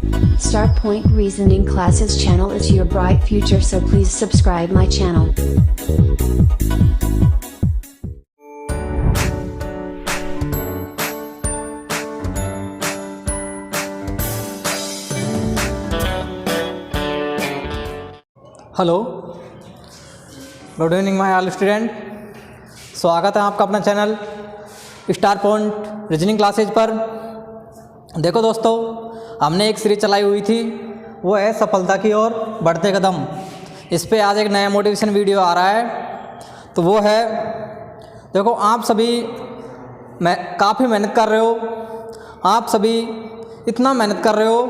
Start Point Reasoning Classes channel is your bright future, so please subscribe my channel. Hello, good evening my all student. स्वागत है आपका अपना channel star point reasoning classes पर। देखो दोस्तों, हमने एक सीरीज चलाई हुई थी, वो है सफलता की ओर बढ़ते कदम। इस पे आज एक नया मोटिवेशन वीडियो आ रहा है, तो वो है, देखो आप सभी काफ़ी मेहनत कर रहे हो, आप सभी इतना मेहनत कर रहे हो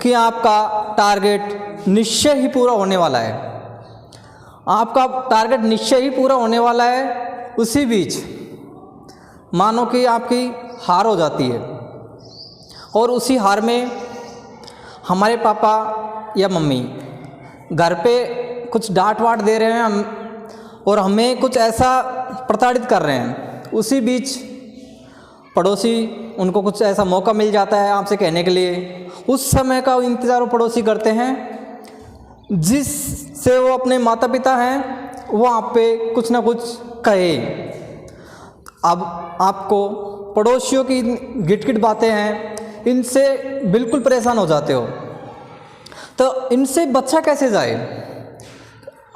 कि आपका टारगेट निश्चय ही पूरा होने वाला है। आपका टारगेट निश्चय ही पूरा होने वाला है। उसी बीच मानो कि आपकी हार हो जाती है, और उसी हार में हमारे पापा या मम्मी घर पे कुछ डांट वाट दे रहे हैं और हमें कुछ ऐसा प्रताड़ित कर रहे हैं। उसी बीच पड़ोसी, उनको कुछ ऐसा मौका मिल जाता है आपसे कहने के लिए। उस समय का इंतज़ार वो पड़ोसी करते हैं जिससे वो अपने माता पिता हैं वो आप पे कुछ ना कुछ कहे। अब आपको पड़ोसियों की गिट-गिट बातें हैं, इनसे बिल्कुल परेशान हो जाते हो। तो इनसे बच्चा कैसे जाए?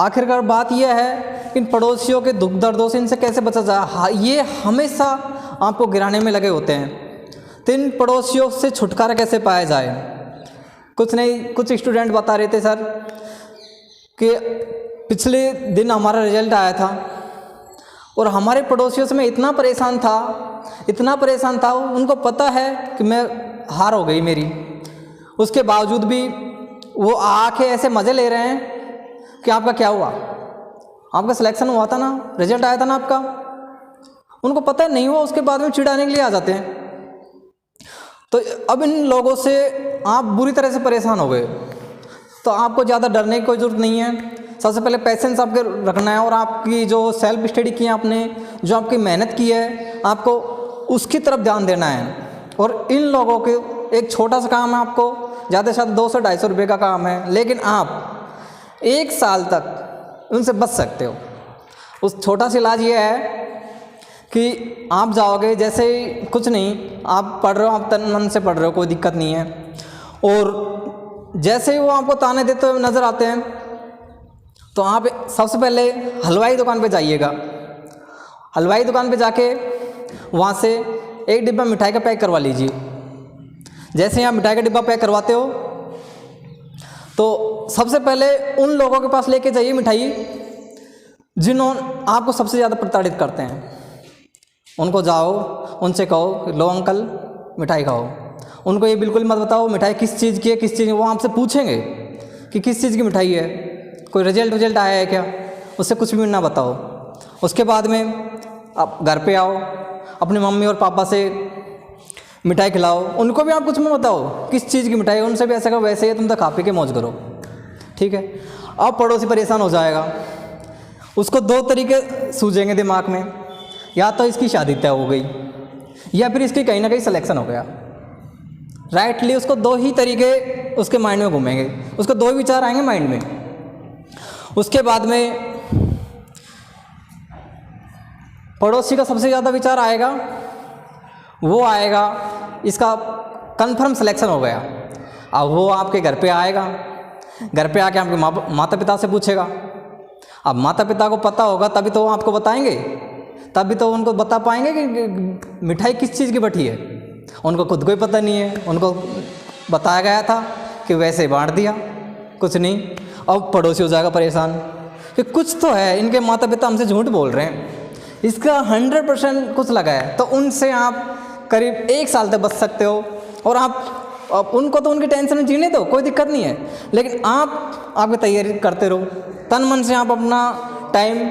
आखिरकार बात यह है कि इन पड़ोसियों के दुख दर्दों से इनसे कैसे बचा जाए। हाँ, ये हमेशा आपको गिराने में लगे होते हैं। तो इन पड़ोसियों से छुटकारा कैसे पाया जाए? कुछ नहीं, कुछ स्टूडेंट बता रहे थे सर कि पिछले दिन हमारा रिजल्ट आया था और हमारे पड़ोसियों से मैं इतना परेशान था, उनको पता है कि मैं हार हो गई मेरी। उसके बावजूद भी वो आके ऐसे मज़े ले रहे हैं कि आपका क्या हुआ, आपका सिलेक्शन हुआ था ना, रिजल्ट आया था ना आपका। उनको पता नहीं हुआ, उसके बाद में चिढ़ाने के लिए आ जाते हैं। तो अब इन लोगों से आप बुरी तरह से परेशान हो गए, तो आपको ज़्यादा डरने की कोई ज़रूरत नहीं है। सबसे पहले पेशेंस आपके रखना है, और आपकी जो सेल्फ स्टडी की है आपने, जो आपकी मेहनत की है, आपको उसकी तरफ ध्यान देना है। और इन लोगों के एक छोटा सा काम है, आपको ज़्यादा से ज़्यादा 200-250 रुपये का काम है, लेकिन आप 1 साल तक उनसे बच सकते हो। उस छोटा सा इलाज ये है कि आप जाओगे, जैसे कुछ नहीं, आप पढ़ रहे हो, आप तन मन से पढ़ रहे हो, कोई दिक्कत नहीं है, और जैसे ही वो आपको ताने देते हुए नज़र आते हैं, तो आप सबसे पहले हलवाई दुकान पे जाइएगा। हलवाई दुकान पे जाके वहाँ से एक डिब्बा मिठाई का पैक करवा लीजिए। जैसे ही आप मिठाई का डिब्बा पैक करवाते हो, तो सबसे पहले उन लोगों के पास लेके जाइए मिठाई जिन्होंने आपको सबसे ज़्यादा प्रताड़ित करते हैं। उनको जाओ, उनसे कहो, लो अंकल मिठाई खाओ। उनको ये बिल्कुल मत बताओ मिठाई किस चीज़ की है, किस चीज़। वो आपसे पूछेंगे कि किस चीज़ की मिठाई है, कोई रिजल्ट आया है क्या, उससे कुछ भी ना बताओ। उसके बाद में आप घर पे आओ, अपनी मम्मी और पापा से मिठाई खिलाओ। उनको भी आप कुछ मत बताओ किस चीज़ की मिठाई है, उनसे भी ऐसा करो वैसे ही तुम तो खा पी के मौज करो, ठीक है। अब पड़ोसी परेशान हो जाएगा। उसको 2 तरीके सूझेंगे दिमाग में, या तो इसकी शादी तय हो गई, या फिर इसकी कहीं ना कहीं सिलेक्शन हो गया। राइटली उसको 2 ही तरीके उसके माइंड में घूमेंगे, उसको 2 ही विचार आएंगे माइंड में। उसके बाद में पड़ोसी का सबसे ज़्यादा विचार आएगा, वो आएगा इसका कंफर्म सिलेक्शन हो गया। अब वो आपके घर पे आएगा, घर पे आके आपके माता पिता से पूछेगा। अब माता पिता को पता होगा तभी तो वो आपको बताएंगे, तभी तो उनको बता पाएंगे कि मिठाई किस चीज़ की बटी है। उनको खुद को ही पता नहीं है, उनको बताया गया था कि वैसे बांट दिया, कुछ नहीं। अब पड़ोसी हो जाएगा परेशान कि कुछ तो है, इनके माता पिता हमसे झूठ बोल रहे हैं, इसका 100% कुछ लगा है। तो उनसे आप करीब 1 साल तक बच सकते हो। और आप उनको तो उनकी टेंशन में जीने दो, कोई दिक्कत नहीं है, लेकिन आपकी तैयारी करते रहो, तन मन से आप अपना टाइम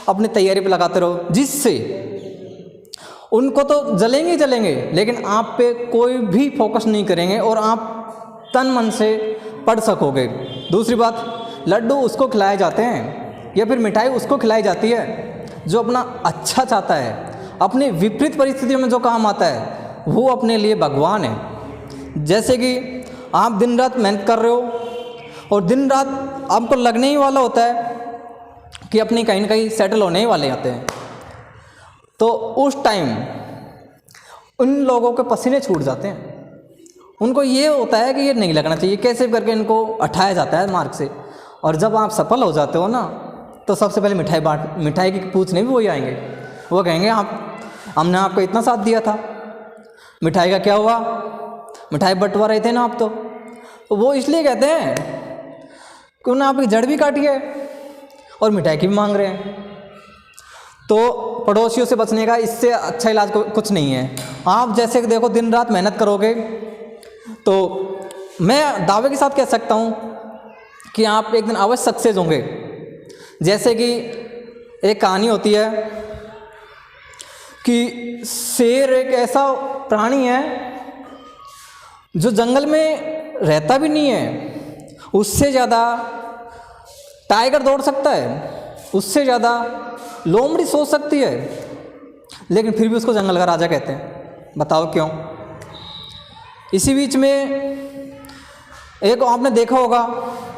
अपनी तैयारी पे लगाते रहो, जिससे उनको तो जलेंगे, लेकिन आप पे कोई भी फोकस नहीं करेंगे और आप तन मन से पढ़ सकोगे। दूसरी बात, लड्डू उसको खिलाए जाते हैं या फिर मिठाई उसको खिलाई जाती है जो अपना अच्छा चाहता है। अपनी विपरीत परिस्थितियों में जो काम आता है वो अपने लिए भगवान है। जैसे कि आप दिन रात मेहनत कर रहे हो और दिन रात आपको लगने ही वाला होता है कि अपनी कहीं ना कहीं सेटल होने ही वाले आते हैं, तो उस टाइम उन लोगों के पसीने छूट जाते हैं। उनको ये होता है कि ये नहीं लगना चाहिए, कैसे करके इनको उठाया जाता है मार्ग से। और जब आप सफल हो जाते हो ना, तो सबसे पहले मिठाई की पूछने भी वही आएंगे। वो कहेंगे हमने आपको इतना साथ दिया था, मिठाई का क्या हुआ, मिठाई बंटवा रहे थे ना आप। तो वो इसलिए कहते हैं कि उन्होंने आपकी जड़ भी काटी है और मिठाई की भी मांग रहे हैं। तो पड़ोसियों से बचने का इससे अच्छा इलाज कुछ नहीं है। आप जैसे देखो दिन रात मेहनत करोगे तो मैं दावे के साथ कह सकता हूँ कि आप एक दिन अवश्य सक्सेस होंगे। जैसे कि एक कहानी होती है कि शेर एक ऐसा प्राणी है जो जंगल में रहता भी नहीं है, उससे ज़्यादा टाइगर दौड़ सकता है, उससे ज़्यादा लोमड़ी सोच सकती है, लेकिन फिर भी उसको जंगल का राजा कहते हैं। बताओ क्यों? इसी बीच में एक आपने देखा होगा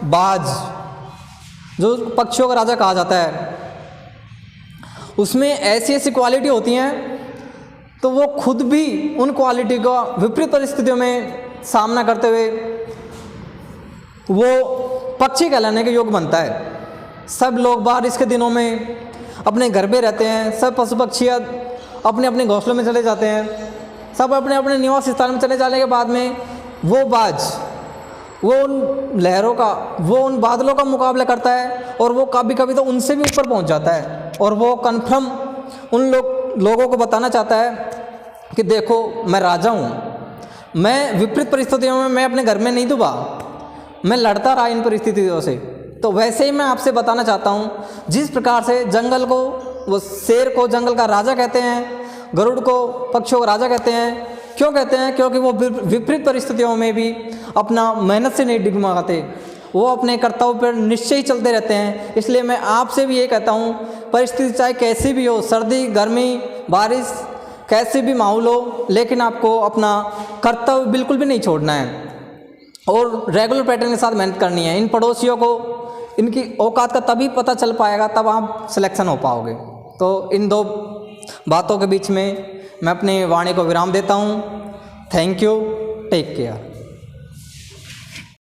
बाज, जो पक्षियों का राजा कहा जाता है, उसमें ऐसी ऐसी क्वालिटी होती हैं तो वो खुद भी उन क्वालिटी का विपरीत परिस्थितियों में सामना करते हुए वो पक्षी कहलाने के योग्य बनता है। सब लोग बारिश के दिनों में अपने घर पे रहते हैं, सब पशु पक्षियाँ अपने अपने घोंसलों में चले जाते हैं, सब अपने अपने निवास स्थान में चले जाने के बाद में वो बाज वो उन लहरों का, वो उन बादलों का मुकाबला करता है और वो कभी कभी तो उनसे भी ऊपर पहुंच जाता है। और वो कन्फर्म उन लोगों को बताना चाहता है कि देखो मैं राजा हूँ, मैं विपरीत परिस्थितियों में मैं अपने घर में नहीं डूबा, मैं लड़ता रहा इन परिस्थितियों से। तो वैसे ही मैं आपसे बताना चाहता हूँ, जिस प्रकार से जंगल को, वो शेर को जंगल का राजा कहते हैं, गरुड़ को पक्षियों का राजा कहते हैं। क्यों कहते हैं? क्योंकि वो विपरीत परिस्थितियों में भी अपना मेहनत से नहीं डिगमगाते, वो अपने कर्तव्य पर निश्चय ही चलते रहते हैं। इसलिए मैं आपसे भी ये कहता हूँ, परिस्थिति चाहे कैसी भी हो, सर्दी गर्मी बारिश कैसे भी माहौल हो, लेकिन आपको अपना कर्तव्य बिल्कुल भी नहीं छोड़ना है और रेगुलर पैटर्न के साथ मेहनत करनी है। इन पड़ोसियों को इनकी औकात का तभी पता चल पाएगा, तब आप सिलेक्शन हो पाओगे। तो इन दो बातों के बीच में मैं अपनी वाणी को विराम देता हूँ। Thank you, take care.